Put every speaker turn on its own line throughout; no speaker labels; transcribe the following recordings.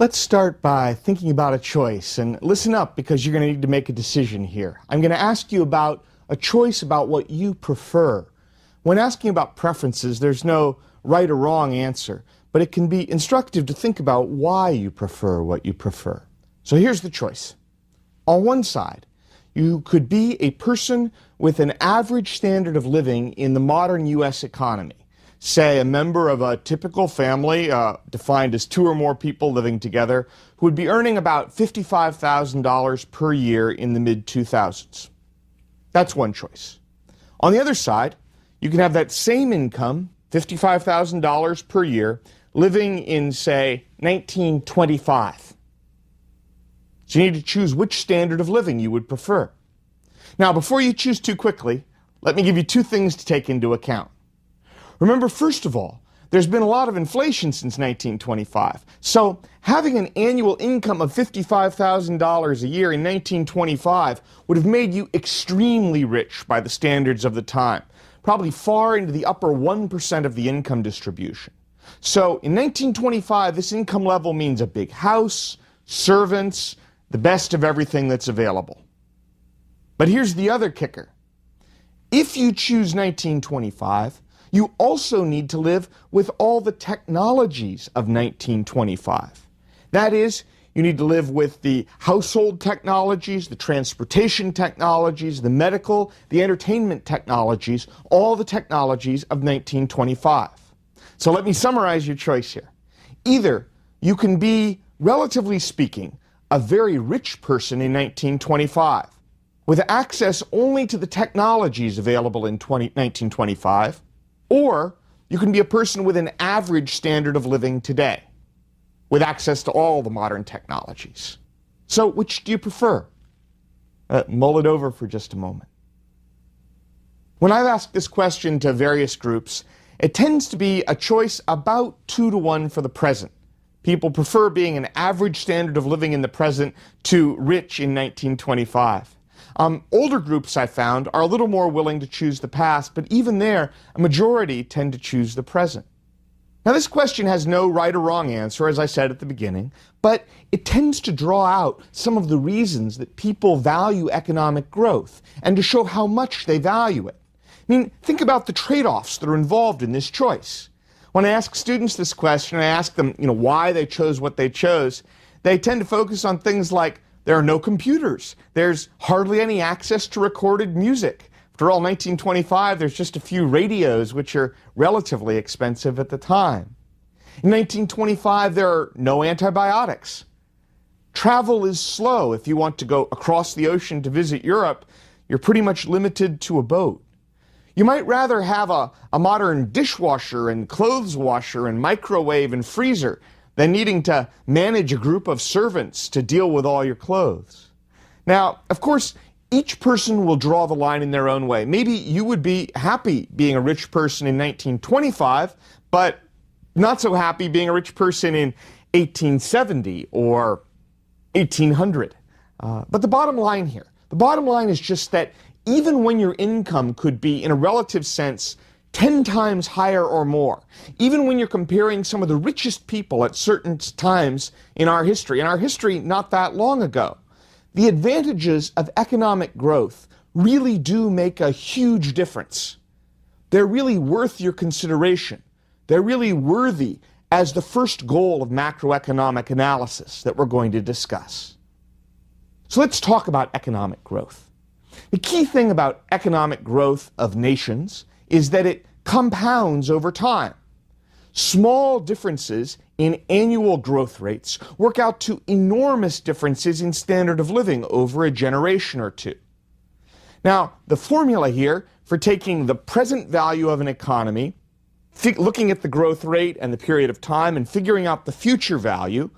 Let's start by thinking about a choice, and listen up because you're going to need to make a decision here. I'm going to ask you about a choice about what you prefer. When asking about preferences, there's no right or wrong answer, but it can be instructive to think about why you prefer what you prefer. So here's the choice. On one side, you could be a person with an average standard of living in the modern U.S. economy. Say a member of a typical family, defined as 2 or more people living together, who would be earning about $55,000 per year in the mid-2000s. That's one choice. On the other side, you can have that same income, $55,000 per year, living in, say, 1925. So you need to choose which standard of living you would prefer. Now, before you choose too quickly, let me give you 2 things to take into account. Remember, first of all, there's been a lot of inflation since 1925. So having an annual income of $55,000 a year in 1925 would have made you extremely rich by the standards of the time, probably far into the upper 1% of the income distribution. So in 1925, this income level means a big house, servants, the best of everything that's available. But here's the other kicker. If you choose 1925, you also need to live with all the technologies of 1925. That is, you need to live with the household technologies, the transportation technologies, the medical, the entertainment technologies, all the technologies of 1925. So let me summarize your choice here. Either you can be, relatively speaking, a very rich person in 1925, with access only to the technologies available in 1925, or you can be a person with an average standard of living today, with access to all the modern technologies. So which do you prefer? Mull it over for just a moment. When I've asked this question to various groups, it tends to be a choice about 2 to 1 for the present. People prefer being an average standard of living in the present to rich in 1925. Older groups, I found, are a little more willing to choose the past, but even there, a majority tend to choose the present. Now, this question has no right or wrong answer, as I said at the beginning, but it tends to draw out some of the reasons that people value economic growth and to show how much they value it. I mean, think about the trade-offs that are involved in this choice. When I ask students this question, I ask them, why they chose what they chose, they tend to focus on things like there are no computers. There's hardly any access to recorded music. After all, 1925, there's just a few radios, which are relatively expensive at the time. In 1925, there are no antibiotics. Travel is slow. If you want to go across the ocean to visit Europe, you're pretty much limited to a boat. You might rather have a modern dishwasher and clothes washer and microwave and freezer than needing to manage a group of servants to deal with all your clothes. Now, of course, each person will draw the line in their own way. Maybe you would be happy being a rich person in 1925, but not so happy being a rich person in 1870 or 1800. But the bottom line is just that even when your income could be, in a relative sense, 10 times higher or more, even when you're comparing some of the richest people at certain times in our history not that long ago, the advantages of economic growth really do make a huge difference. They're really worth your consideration. They're really worthy as the first goal of macroeconomic analysis that we're going to discuss. So let's talk about economic growth. The key thing about economic growth of nations is that it compounds over time. Small differences in annual growth rates work out to enormous differences in standard of living over a generation or two. Now, the formula here for taking the present value of an economy, looking at the growth rate and the period of time and figuring out the future value,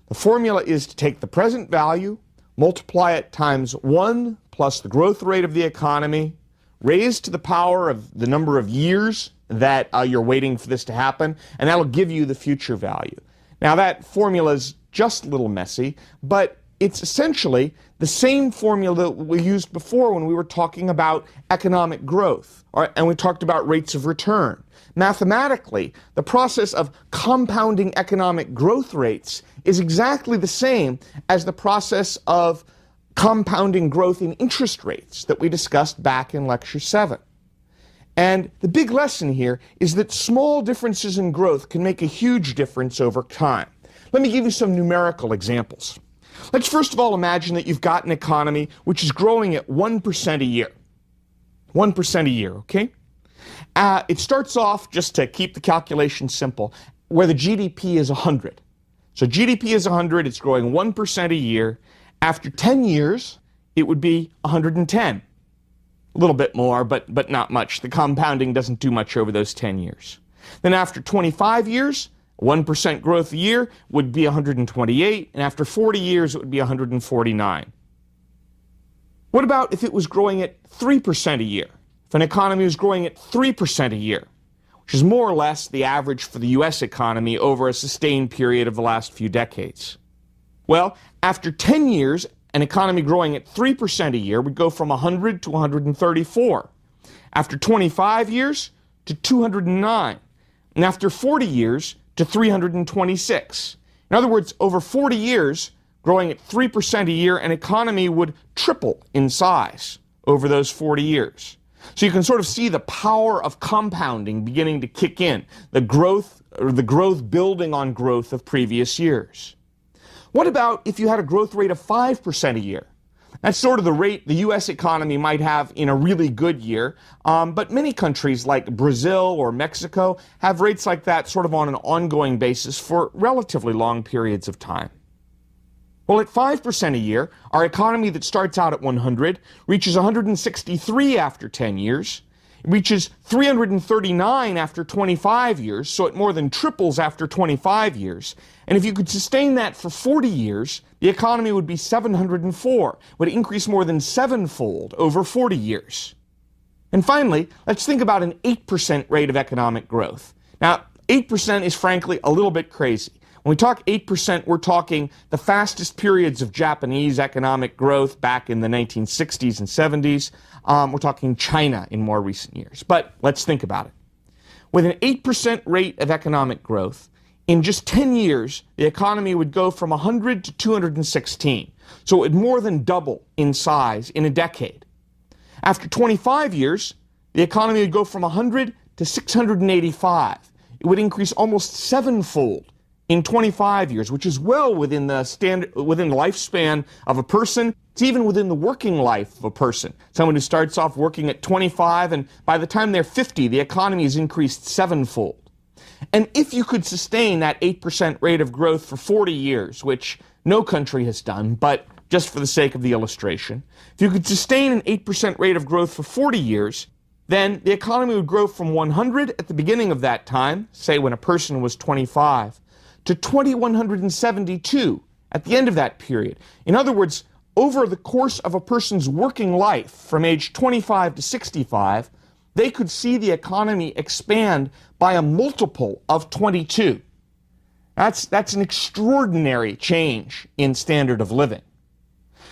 the formula is to take the present value, multiply it times 1 plus the growth rate of the economy, raised to the power of the number of years that you're waiting for this to happen, and that'll give you the future value. Now, that formula is just a little messy, but it's essentially the same formula that we used before when we were talking about economic growth, and we talked about rates of return. Mathematically, the process of compounding economic growth rates is exactly the same as the process of compounding growth in interest rates that we discussed back in Lecture 7. And the big lesson here is that small differences in growth can make a huge difference over time. Let me give you some numerical examples. Let's first of all imagine that you've got an economy which is growing at 1% a year. 1% a year, okay? It starts off, just to keep the calculation simple, where the GDP is 100. So GDP is 100, it's growing 1% a year. After 10 years, it would be 110. A little bit more, but not much. The compounding doesn't do much over those 10 years. Then after 25 years, 1% growth a year would be 128, and after 40 years, it would be 149. What about if it was growing at 3% a year? If an economy was growing at 3% a year, which is more or less the average for the US economy over a sustained period of the last few decades. Well, after 10 years, an economy growing at 3% a year would go from 100 to 134. After 25 years, to 209. And after 40 years, to 326. In other words, over 40 years, growing at 3% a year, an economy would triple in size over those 40 years. So you can sort of see the power of compounding beginning to kick in, the growth building on growth of previous years. What about if you had a growth rate of 5% a year? That's sort of the rate the U.S. economy might have in a really good year, but many countries like Brazil or Mexico have rates like that sort of on an ongoing basis for relatively long periods of time. Well, at 5% a year, our economy that starts out at 100 reaches 163 after 10 years, it reaches 339 after 25 years, so it more than triples after 25 years. And if you could sustain that for 40 years, the economy would be 704, would increase more than sevenfold over 40 years. And finally, let's think about an 8% rate of economic growth. Now, 8% is frankly a little bit crazy. When we talk 8%, we're talking the fastest periods of Japanese economic growth back in the 1960s and 70s. We're talking China in more recent years. But let's think about it. With an 8% rate of economic growth, in just 10 years, the economy would go from 100 to 216. So it would more than double in size in a decade. After 25 years, the economy would go from 100 to 685. It would increase almost sevenfold in 25 years, which is well within the lifespan of a person. It's even within the working life of a person. Someone who starts off working at 25, and by the time they're 50, the economy has increased sevenfold. And if you could sustain that 8% rate of growth for 40 years, which no country has done, but just for the sake of the illustration, if you could sustain an 8% rate of growth for 40 years, then the economy would grow from 100 at the beginning of that time, say when a person was 25, to 2,172 at the end of that period. In other words, over the course of a person's working life, from age 25 to 65, they could see the economy expand by a multiple of 22. That's an extraordinary change in standard of living.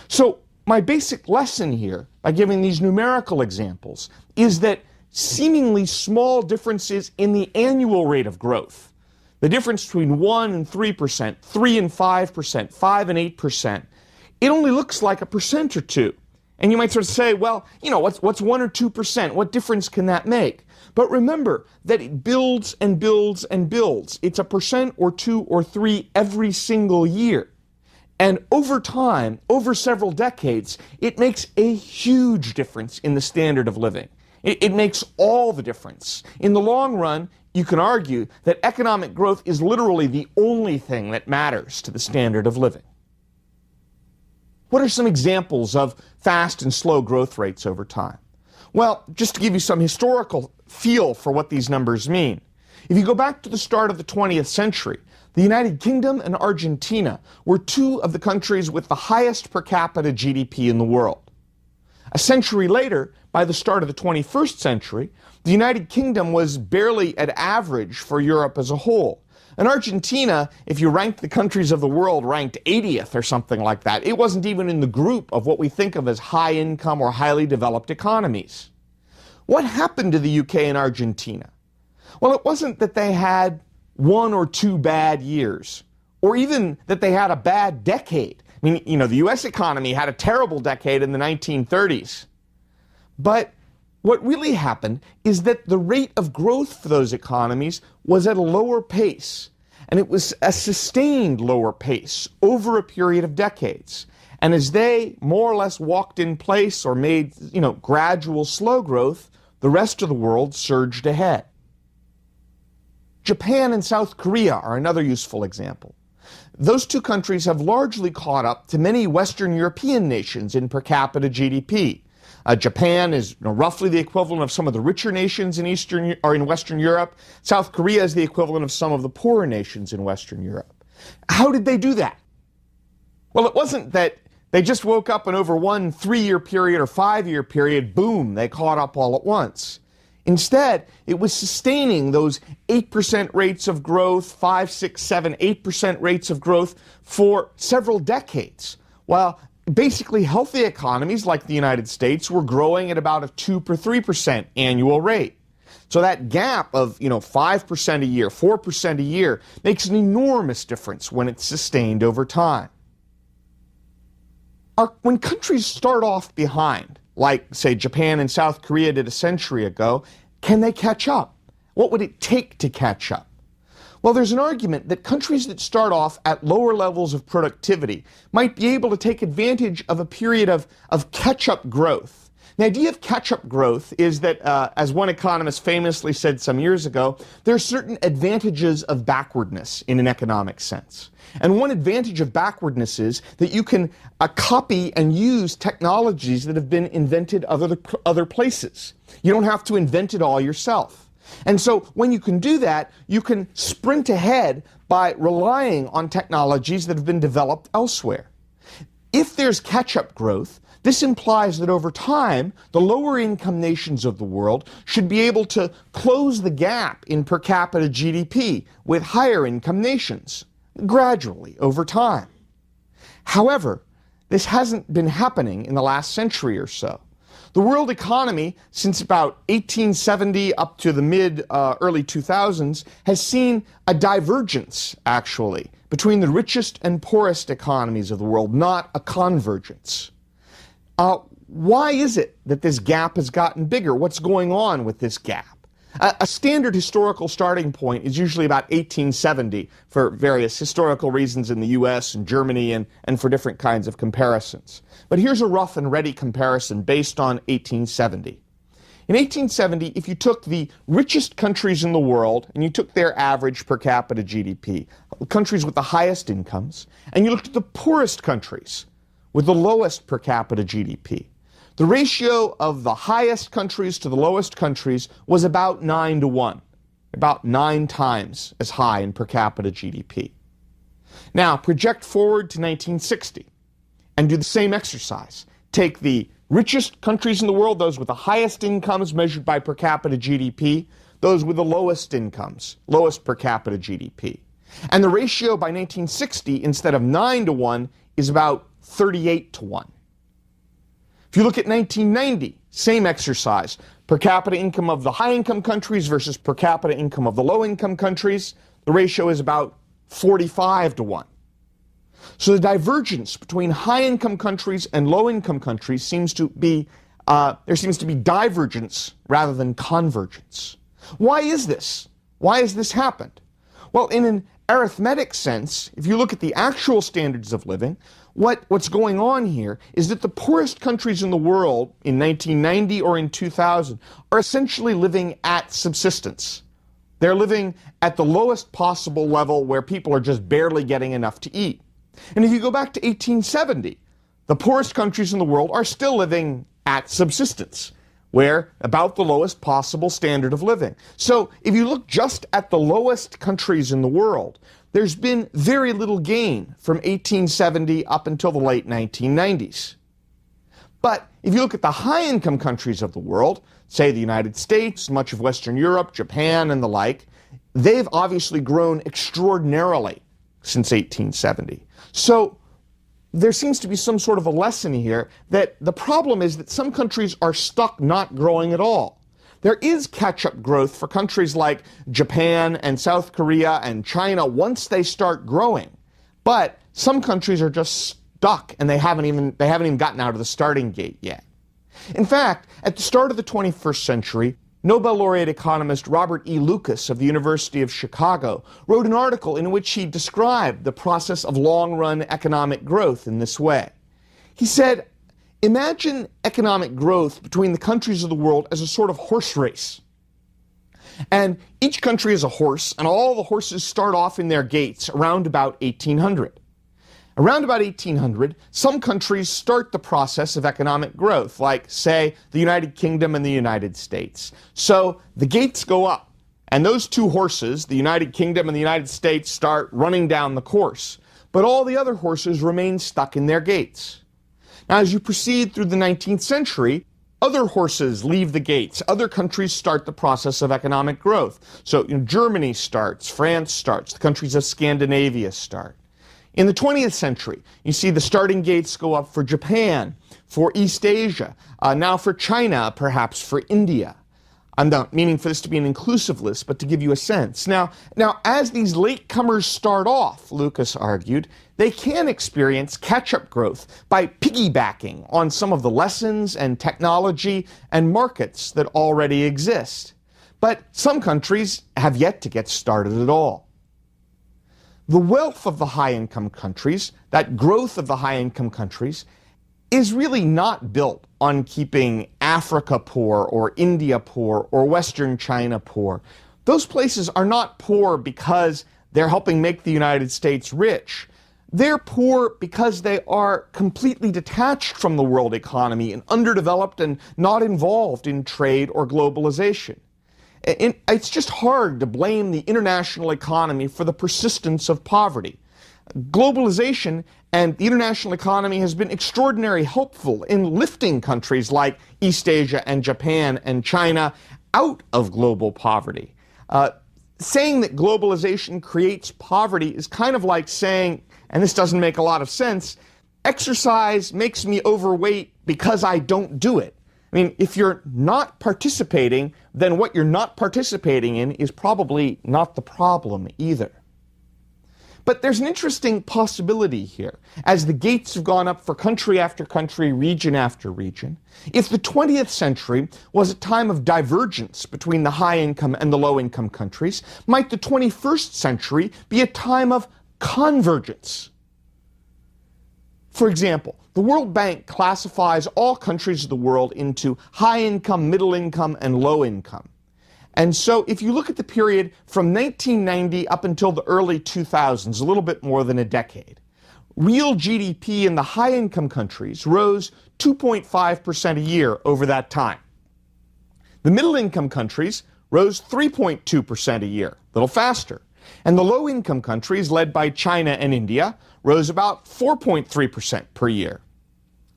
So my basic lesson here, by giving these numerical examples, is that seemingly small differences in the annual rate of growth, the difference between 1 and 3%, 3 and 5%, 5 and 8%, it only looks like a percent or two. And you might sort of say, well, what's 1 or 2%? What difference can that make? But remember that it builds and builds and builds. It's a percent or 2 or 3 every single year. And over time, over several decades, it makes a huge difference in the standard of living. It makes all the difference. In the long run, you can argue that economic growth is literally the only thing that matters to the standard of living. What are some examples of fast and slow growth rates over time? Well, just to give you some historical feel for what these numbers mean, if you go back to the start of the 20th century, the United Kingdom and Argentina were two of the countries with the highest per capita GDP in the world. A century later, by the start of the 21st century, the United Kingdom was barely at average for Europe as a whole. In Argentina, if you ranked the countries of the world, ranked 80th or something like that. It wasn't even in the group of what we think of as high-income or highly developed economies. What happened to the UK and Argentina? Well, it wasn't that they had 1 or 2 bad years, or even that they had a bad decade. I mean, you know, the US economy had a terrible decade in the 1930s. But what really happened is that the rate of growth for those economies was at a lower pace, and it was a sustained lower pace over a period of decades. And as they more or less walked in place or made, gradual slow growth, the rest of the world surged ahead. Japan and South Korea are another useful example. Those two countries have largely caught up to many Western European nations in per capita GDP. Japan is roughly the equivalent of some of the richer nations in Western Europe. South Korea is the equivalent of some of the poorer nations in Western Europe. How did they do that? Well, it wasn't that they just woke up and over one 3-year period or 5-year period, boom, they caught up all at once. Instead, it was sustaining those 8% rates of growth, 5, 6, 7, 8% rates of growth for several decades, while basically healthy economies like the United States were growing at about a 2 or 3% annual rate. So that gap of 5% a year, 4% a year makes an enormous difference when it's sustained over time. When countries start off behind, like, say, Japan and South Korea did a century ago, can they catch up? What would it take to catch up? Well, there's an argument that countries that start off at lower levels of productivity might be able to take advantage of a period of catch-up growth. The idea of catch-up growth is that, as one economist famously said some years ago, there are certain advantages of backwardness in an economic sense. And one advantage of backwardness is that you can copy and use technologies that have been invented other places. You don't have to invent it all yourself. And so when you can do that, you can sprint ahead by relying on technologies that have been developed elsewhere. If there's catch-up growth, this implies that over time, the lower income nations of the world should be able to close the gap in per capita GDP with higher income nations, gradually over time. However, this hasn't been happening in the last century or so. The world economy, since about 1870 up to the early 2000s, has seen a divergence, actually, between the richest and poorest economies of the world, not a convergence. Why is it that this gap has gotten bigger? What's going on with this gap? A standard historical starting point is usually about 1870 for various historical reasons in the US and Germany and for different kinds of comparisons. But here's a rough and ready comparison based on 1870. In 1870, if you took the richest countries in the world and you took their average per capita GDP, countries with the highest incomes, and you looked at the poorest countries with the lowest per capita GDP, the ratio of the highest countries to the lowest countries was about 9-to-1, about 9 times as high in per capita GDP. Now, project forward to 1960 and do the same exercise. Take the richest countries in the world, those with the highest incomes measured by per capita GDP, those with the lowest incomes, lowest per capita GDP. And the ratio by 1960, instead of 9-to-1, is about 38-to-1. If you look at 1990, same exercise, per capita income of the high-income countries versus per capita income of the low-income countries, the ratio is about 45-to-1. So the divergence between high-income countries and low-income countries seems to be, there seems to be divergence rather than convergence. Why is this? Why has this happened? Well, in an arithmetic sense, if you look at the actual standards of living, what's going on here is that the poorest countries in the world in 1990 or in 2000 are essentially living at subsistence. They're living at the lowest possible level where people are just barely getting enough to eat. And if you go back to 1870, the poorest countries in the world are still living at subsistence, where about the lowest possible standard of living. So if you look just at the lowest countries in the world, there's been very little gain from 1870 up until the late 1990s. But if you look at the high-income countries of the world, say the United States, much of Western Europe, Japan, and the like, they've obviously grown extraordinarily since 1870. So there seems to be some sort of a lesson here that the problem is that some countries are stuck not growing at all. There is catch-up growth for countries like Japan and South Korea and China once they start growing. But some countries are just stuck and they haven't even gotten out of the starting gate yet. In fact, at the start of the 21st century, Nobel laureate economist Robert E. Lucas of the University of Chicago wrote an article in which he described the process of long-run economic growth in this way. He said, "Imagine economic growth between the countries of the world as a sort of horse race. And each country is a horse, and all the horses start off in their gates around about 1800. Around about 1800, some countries start the process of economic growth, like, say, the United Kingdom and the United States. So the gates go up, and those two horses, the United Kingdom and the United States, start running down the course. But all the other horses remain stuck in their gates. Now, as you proceed through the 19th century, other horses leave the gates. Other countries start the process of economic growth. So Germany starts, France starts, the countries of Scandinavia start. In the 20th century, you see the starting gates go up for Japan, for East Asia, now for China, perhaps for India. I'm not meaning for this to be an inclusive list, but to give you a sense. Now, as these latecomers start off, Lucas argued, they can experience catch-up growth by piggybacking on some of the lessons and technology and markets that already exist. But some countries have yet to get started at all. The wealth of the high-income countries, that growth of the high-income countries, is really not built on keeping Africa poor or India poor or Western China poor. Those places are not poor because they're helping make the United States rich. They're poor because they are completely detached from the world economy and underdeveloped and not involved in trade or globalization. It's just hard to blame the international economy for the persistence of poverty. Globalization and the international economy has been extraordinarily helpful in lifting countries like East Asia and Japan and China out of global poverty. Saying that globalization creates poverty is kind of like saying, and this doesn't make a lot of sense, exercise makes me overweight because I don't do it. I mean, if you're not participating, then what you're not participating in is probably not the problem either. But there's an interesting possibility here. As the gates have gone up for country after country, region after region, if the 20th century was a time of divergence between the high-income and the low-income countries, might the 21st century be a time of convergence? For example, the World Bank classifies all countries of the world into high-income, middle-income, and low-income. And so if you look at the period from 1990 up until the early 2000s, a little bit more than a decade, real GDP in the high-income countries rose 2.5% a year over that time. The middle-income countries rose 3.2% a year, a little faster. And the low-income countries, led by China and India, rose about 4.3% per year.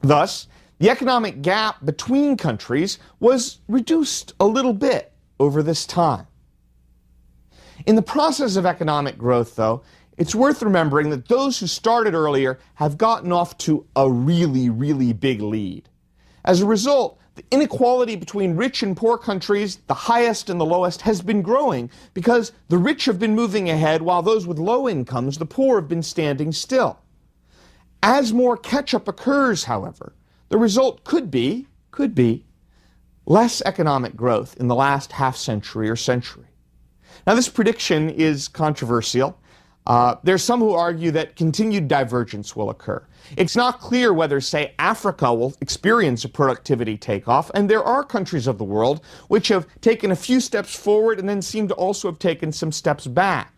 Thus, the economic gap between countries was reduced a little bit over this time. In the process of economic growth, though, it's worth remembering that those who started earlier have gotten off to a really, really big lead. As a result, the inequality between rich and poor countries, the highest and the lowest, has been growing because the rich have been moving ahead while those with low incomes, the poor, have been standing still. As more catch-up occurs, however, the result could be less economic growth in the last half-century or century. Now, this prediction is controversial. There's some who argue that continued divergence will occur. It's not clear whether, say, Africa will experience a productivity takeoff, and there are countries of the world which have taken a few steps forward and then seem to also have taken some steps back.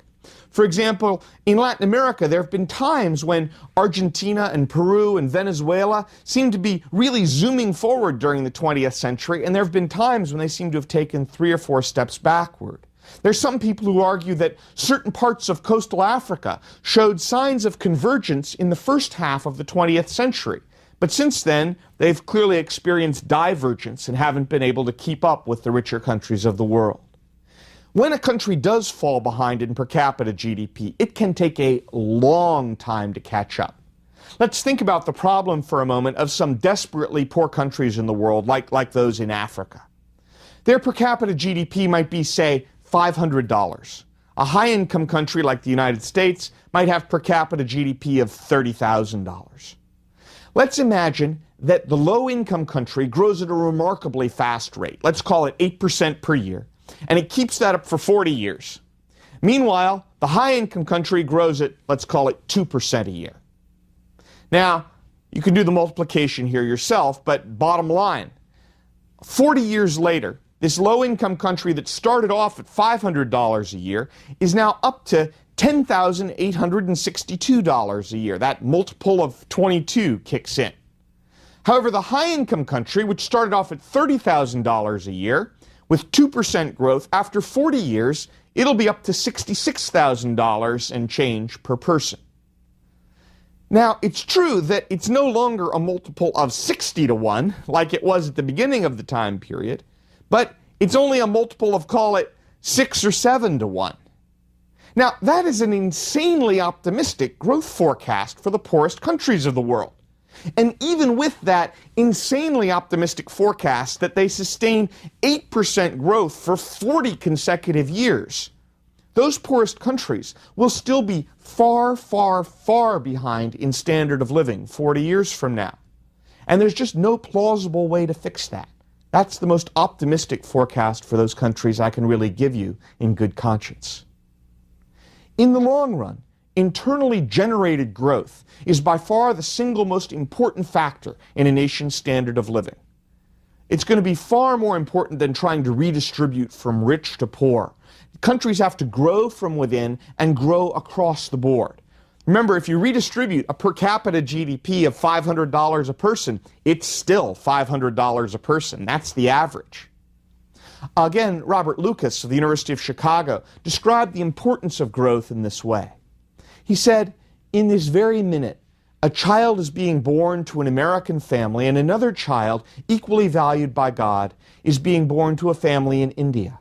For example, in Latin America, there have been times when Argentina and Peru and Venezuela seem to be really zooming forward during the 20th century, and there have been times when they seem to have taken 3 or 4 steps backward. There's some people who argue that certain parts of coastal Africa showed signs of convergence in the first half of the 20th century, but since then, they've clearly experienced divergence and haven't been able to keep up with the richer countries of the world. When a country does fall behind in per capita GDP, it can take a long time to catch up. Let's think about the problem for a moment of some desperately poor countries in the world, like those in Africa. Their per capita GDP might be, say, $500. A high-income country like the United States might have per capita GDP of $30,000. Let's imagine that the low-income country grows at a remarkably fast rate. Let's call it 8% per year, and it keeps that up for 40 years. Meanwhile, the high-income country grows at, let's call it 2% a year. Now, you can do the multiplication here yourself, but bottom line, 40 years later, this low-income country that started off at $500 a year is now up to $10,862 a year. That multiple of 22 kicks in. However, the high-income country, which started off at $30,000 a year, with 2% growth, after 40 years, it'll be up to $66,000 and change per person. Now, it's true that it's no longer a multiple of 60 to 1, like it was at the beginning of the time period, but it's only a multiple of, call it, 6 or 7 to 1. Now, that is an insanely optimistic growth forecast for the poorest countries of the world. And even with that insanely optimistic forecast that they sustain 8% growth for 40 consecutive years, those poorest countries will still be far, far, far behind in standard of living 40 years from now. And there's just no plausible way to fix that. That's the most optimistic forecast for those countries I can really give you in good conscience. In the long run, internally generated growth is by far the single most important factor in a nation's standard of living. It's going to be far more important than trying to redistribute from rich to poor. Countries have to grow from within and grow across the board. Remember, if you redistribute a per capita GDP of $500 a person, it's still $500 a person. That's the average. Again, Robert Lucas of the University of Chicago described the importance of growth in this way. He said, "In this very minute, a child is being born to an American family, and another child, equally valued by God, is being born to a family in India.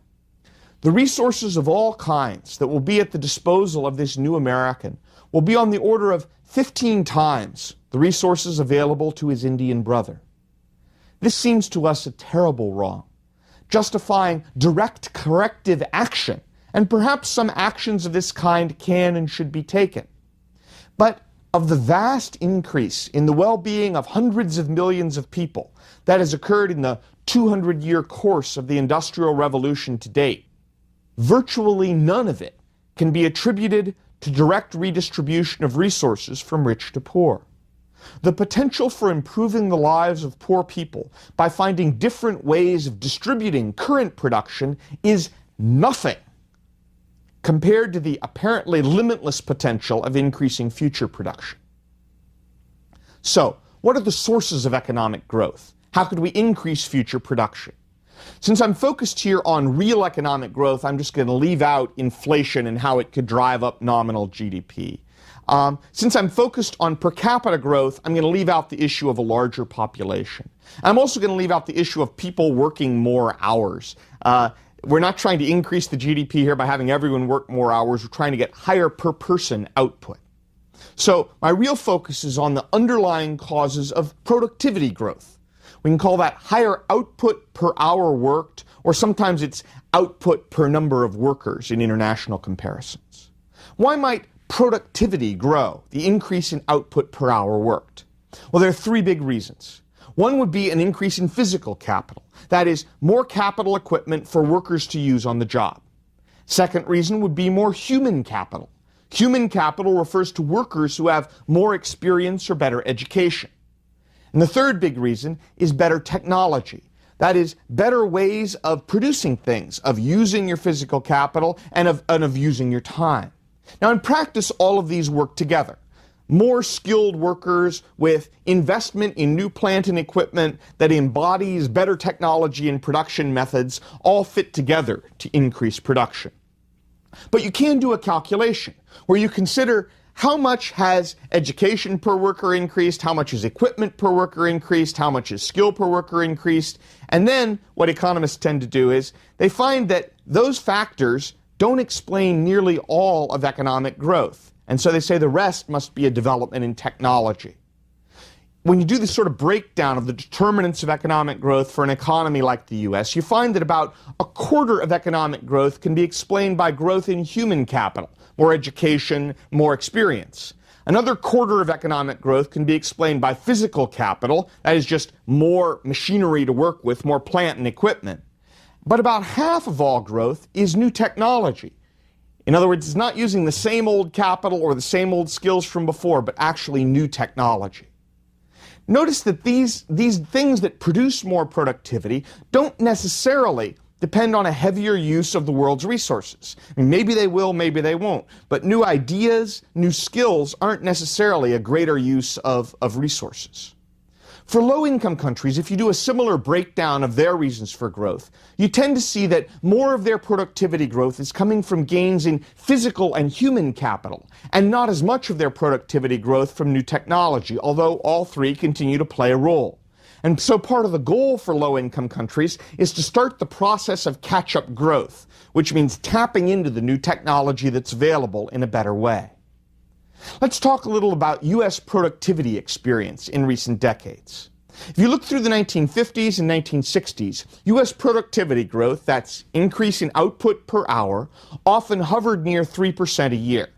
The resources of all kinds that will be at the disposal of this new American will be on the order of 15 times the resources available to his Indian brother. This seems to us a terrible wrong, justifying direct corrective action, and perhaps some actions of this kind can and should be taken. But of the vast increase in the well-being of hundreds of millions of people that has occurred in the 200-year course of the Industrial Revolution to date, virtually none of it can be attributed to direct redistribution of resources from rich to poor. The potential for improving the lives of poor people by finding different ways of distributing current production is nothing compared to the apparently limitless potential of increasing future production." So, what are the sources of economic growth? How could we increase future production? Since I'm focused here on real economic growth, I'm just going to leave out inflation and how it could drive up nominal GDP. Since I'm focused on per capita growth, I'm going to leave out the issue of a larger population. I'm also going to leave out the issue of people working more hours. We're not trying to increase the GDP here by having everyone work more hours. We're trying to get higher per person output. So my real focus is on the underlying causes of productivity growth. We can call that higher output per hour worked, or sometimes it's output per number of workers in international comparisons. Why might productivity grow, the increase in output per hour worked? Well, there are three big reasons. One would be an increase in physical capital. That is, more capital equipment for workers to use on the job. Second reason would be more human capital. Human capital refers to workers who have more experience or better education. And the third big reason is better technology. That is, better ways of producing things, of using your physical capital, and of using your time. Now, in practice, all of these work together. More skilled workers with investment in new plant and equipment that embodies better technology and production methods all fit together to increase production. But you can do a calculation where you consider how much has education per worker increased, how much is equipment per worker increased, how much is skill per worker increased, and then what economists tend to do is they find that those factors don't explain nearly all of economic growth. And so they say the rest must be a development in technology. When you do this sort of breakdown of the determinants of economic growth for an economy like the US, you find that about a quarter of economic growth can be explained by growth in human capital, more education, more experience. Another quarter of economic growth can be explained by physical capital, that is just more machinery to work with, more plant and equipment. But about half of all growth is new technology. In other words, it's not using the same old capital or the same old skills from before, but actually new technology. Notice that these things that produce more productivity don't necessarily depend on a heavier use of the world's resources. I mean, maybe they will, maybe they won't. But new ideas, new skills aren't necessarily a greater use of resources. For low-income countries, if you do a similar breakdown of their reasons for growth, you tend to see that more of their productivity growth is coming from gains in physical and human capital, and not as much of their productivity growth from new technology, although all three continue to play a role. And so part of the goal for low-income countries is to start the process of catch-up growth, which means tapping into the new technology that's available in a better way. Let's talk a little about U.S. productivity experience in recent decades. If you look through the 1950s and 1960s, U.S. productivity growth, that's increase in output per hour, often hovered near 3% a year.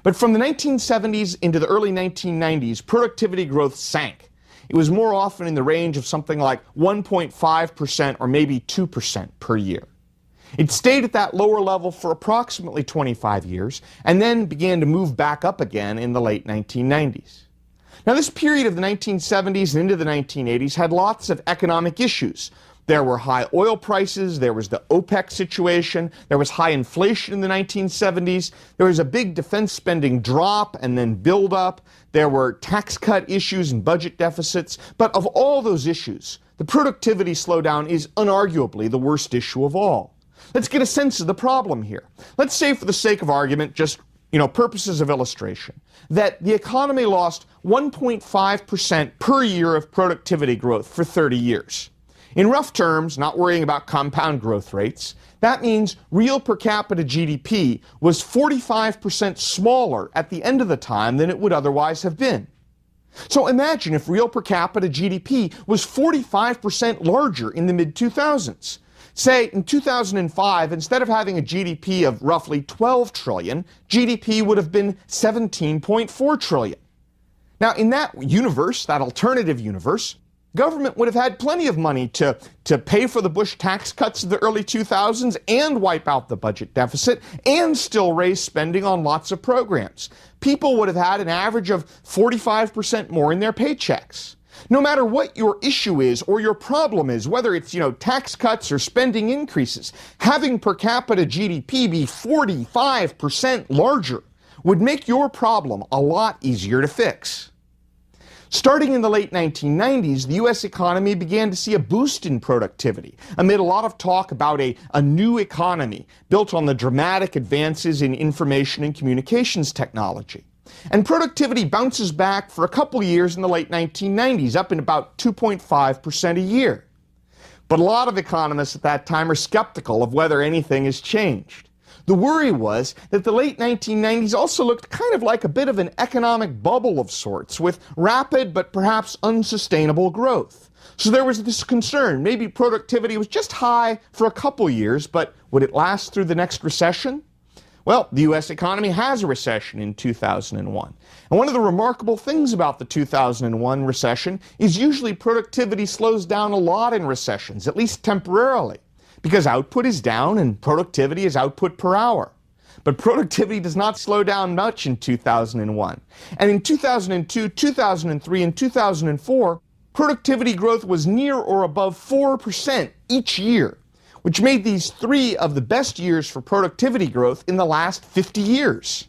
But from the 1970s into the early 1990s, productivity growth sank. It was more often in the range of something like 1.5% or maybe 2% per year. It stayed at that lower level for approximately 25 years and then began to move back up again in the late 1990s. Now, this period of the 1970s and into the 1980s had lots of economic issues. There were high oil prices, there was the OPEC situation, there was high inflation in the 1970s, there was a big defense spending drop and then build up, there were tax cut issues and budget deficits. But of all those issues, the productivity slowdown is unarguably the worst issue of all. Let's get a sense of the problem here. Let's say, for the sake of argument, just purposes of illustration, that the economy lost 1.5% per year of productivity growth for 30 years. In rough terms, not worrying about compound growth rates, that means real per capita GDP was 45% smaller at the end of the time than it would otherwise have been. So imagine if real per capita GDP was 45% larger in the mid-2000s. Say, in 2005, instead of having a GDP of roughly 12 trillion, GDP would have been 17.4 trillion. Now, in that universe, that alternative universe, government would have had plenty of money to pay for the Bush tax cuts of the early 2000s and wipe out the budget deficit and still raise spending on lots of programs. People would have had an average of 45% more in their paychecks. No matter what your issue is or your problem is, whether it's, tax cuts or spending increases, having per capita GDP be 45% larger would make your problem a lot easier to fix. Starting in the late 1990s, the U.S. economy began to see a boost in productivity amid a lot of talk about a new economy built on the dramatic advances in information and communications technology. And productivity bounces back for a couple years in the late 1990s, up in about 2.5% a year. But a lot of economists at that time are skeptical of whether anything has changed. The worry was that the late 1990s also looked kind of like a bit of an economic bubble of sorts, with rapid but perhaps unsustainable growth. So there was this concern, maybe productivity was just high for a couple years, but would it last through the next recession? Well, the U.S. economy has a recession in 2001. And one of the remarkable things about the 2001 recession is usually productivity slows down a lot in recessions, at least temporarily, because output is down and productivity is output per hour. But productivity does not slow down much in 2001. And in 2002, 2003, and 2004, productivity growth was near or above 4% each year, which made these three of the best years for productivity growth in the last 50 years.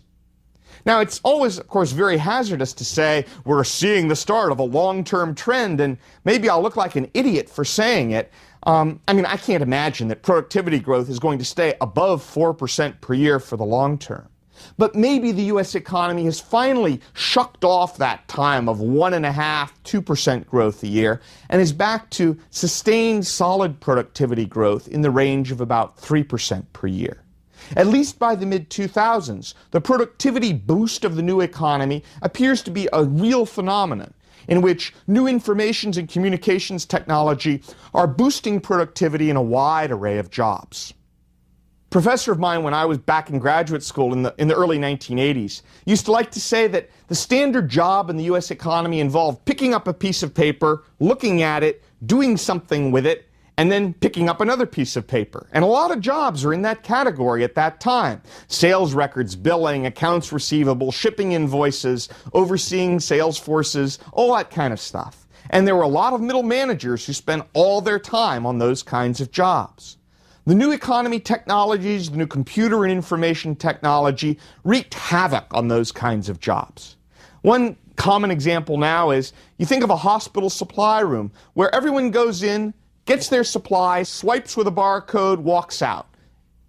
Now, it's always, of course, very hazardous to say we're seeing the start of a long-term trend, and maybe I'll look like an idiot for saying it. I can't imagine that productivity growth is going to stay above 4% per year for the long term. But maybe the U.S. economy has finally shucked off that time of 1.5%, 2% growth a year and is back to sustained solid productivity growth in the range of about 3% per year. At least by the mid-2000s, the productivity boost of the new economy appears to be a real phenomenon in which new informations and communications technology are boosting productivity in a wide array of jobs. A professor of mine when I was back in graduate school in the early 1980s used to like to say that the standard job in the U.S. economy involved picking up a piece of paper, looking at it, doing something with it, and then picking up another piece of paper. And a lot of jobs are in that category at that time. Sales records, billing, accounts receivable, shipping invoices, overseeing sales forces, all that kind of stuff. And there were a lot of middle managers who spent all their time on those kinds of jobs. The new economy technologies, the new computer and information technology wreaked havoc on those kinds of jobs. One common example now is you think of a hospital supply room where everyone goes in, gets their supplies, swipes with a barcode, walks out.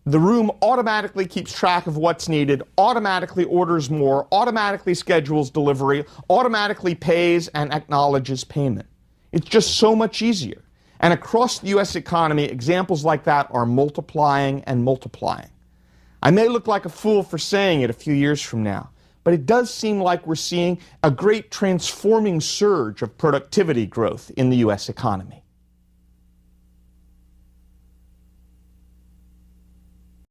The room automatically keeps track of what's needed, automatically orders more, automatically schedules delivery, automatically pays and acknowledges payment. It's just so much easier. And across the U.S. economy, examples like that are multiplying and multiplying. I may look like a fool for saying it a few years from now, but it does seem like we're seeing a great transforming surge of productivity growth in the U.S. economy.